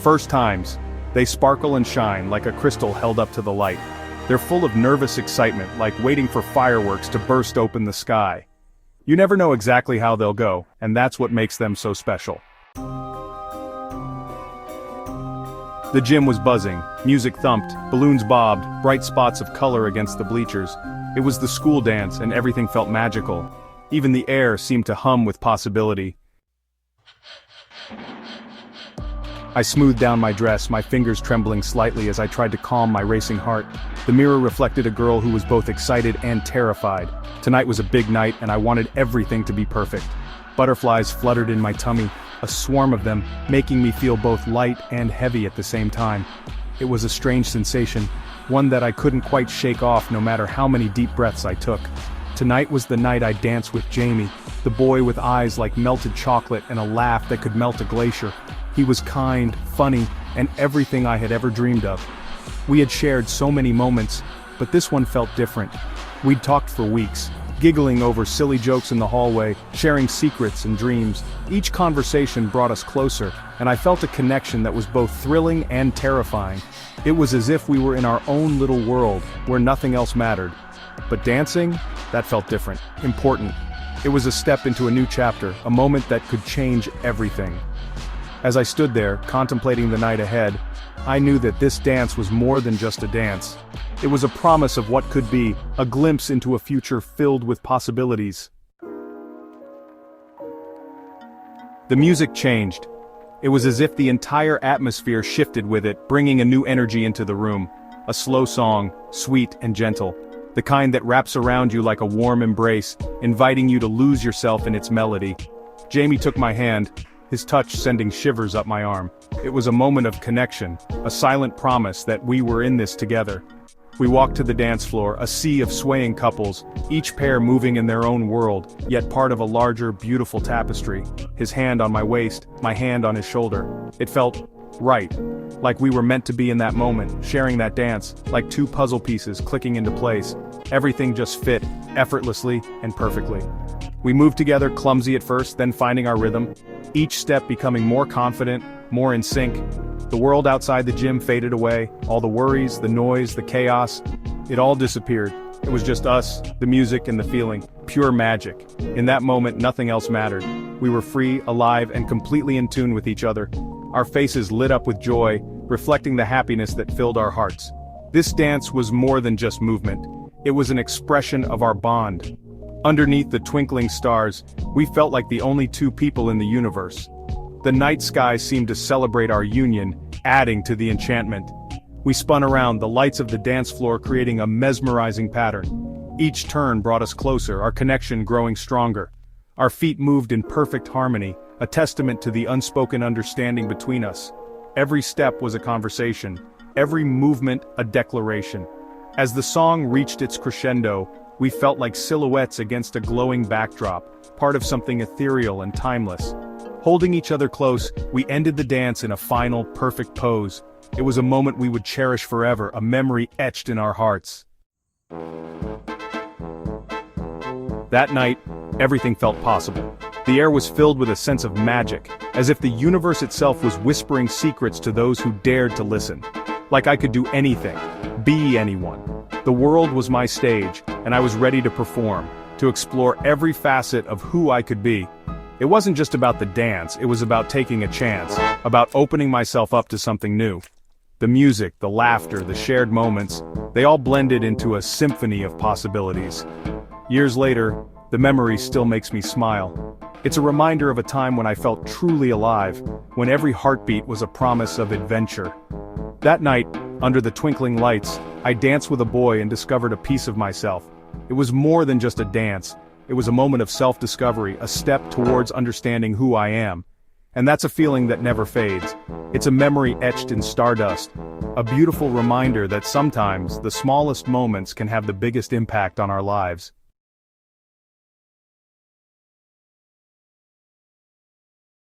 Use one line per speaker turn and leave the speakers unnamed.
First times, they sparkle and shine like a crystal held up to the light. They're full of nervous excitement, like waiting for fireworks to burst open the sky. You never know exactly how they'll go, and that's what makes them so special. The gym was buzzing, music thumped, balloons bobbed, bright spots of color against the bleachers. It was the school dance, and everything felt magical. Even the air seemed to hum with possibility. I smoothed down my dress, my fingers trembling slightly as I tried to calm my racing heart. The mirror reflected a girl who was both excited and terrified. Tonight was a big night, and I wanted everything to be perfect. Butterflies fluttered in my tummy, a swarm of them, making me feel both light and heavy at the same time. It was a strange sensation, one that I couldn't quite shake off no matter how many deep breaths I took. Tonight was the night I danced with Jamie, the boy with eyes like melted chocolate and a laugh that could melt a glacier. He was kind, funny, and everything I had ever dreamed of. We had shared so many moments, but this one felt different. We'd talked for weeks, giggling over silly jokes in the hallway, sharing secrets and dreams. Each conversation brought us closer, and I felt a connection that was both thrilling and terrifying. It was as if we were in our own little world, where nothing else mattered. But dancing? That felt different, important. It was a step into a new chapter, a moment that could change everything. As I stood there, contemplating the night ahead, I knew that this dance was more than just a dance. It was a promise of what could be, a glimpse into a future filled with possibilities. The music changed. It was as if the entire atmosphere shifted with it, bringing a new energy into the room. A slow song, sweet and gentle. The kind that wraps around you like a warm embrace, inviting you to lose yourself in its melody. Jamie took my hand, his touch sending shivers up my arm. It was a moment of connection, a silent promise that we were in this together. We walked to the dance floor, a sea of swaying couples, each pair moving in their own world, yet part of a larger, beautiful tapestry. His hand on my waist, my hand on his shoulder. It felt right, like we were meant to be in that moment, sharing that dance, like two puzzle pieces clicking into place. Everything just fit, effortlessly and perfectly. We moved together, clumsy at first, then finding our rhythm, each step becoming more confident, more in sync. The world outside the gym faded away, all the worries, the noise, the chaos, it all disappeared. It was just us, the music and the feeling, pure magic. In that moment, nothing else mattered. We were free, alive, and completely in tune with each other. Our faces lit up with joy, reflecting the happiness that filled our hearts. This dance was more than just movement. It was an expression of our bond. Underneath the twinkling stars, we felt like the only two people in the universe. The night sky seemed to celebrate our union, adding to the enchantment. We spun around, the lights of the dance floor creating a mesmerizing pattern. Each turn brought us closer, our connection growing stronger. Our feet moved in perfect harmony, a testament to the unspoken understanding between us. Every step was a conversation, every movement a declaration. As the song reached its crescendo, we felt like silhouettes against a glowing backdrop, part of something ethereal and timeless. Holding each other close, we ended the dance in a final, perfect pose. It was a moment we would cherish forever, a memory etched in our hearts. That night, everything felt possible. The air was filled with a sense of magic, as if the universe itself was whispering secrets to those who dared to listen. Like I could do anything, be anyone. The world was my stage, and I was ready to perform, to explore every facet of who I could be. It wasn't just about the dance, it was about taking a chance, about opening myself up to something new. The music, the laughter, the shared moments, they all blended into a symphony of possibilities. Years later, the memory still makes me smile. It's a reminder of a time when I felt truly alive, when every heartbeat was a promise of adventure. That night, under the twinkling lights, I danced with a boy and discovered a piece of myself. It was more than just a dance. It was a moment of self-discovery, a step towards understanding who I am. And that's a feeling that never fades. It's a memory etched in stardust, a beautiful reminder that sometimes the smallest moments can have the biggest impact on our lives.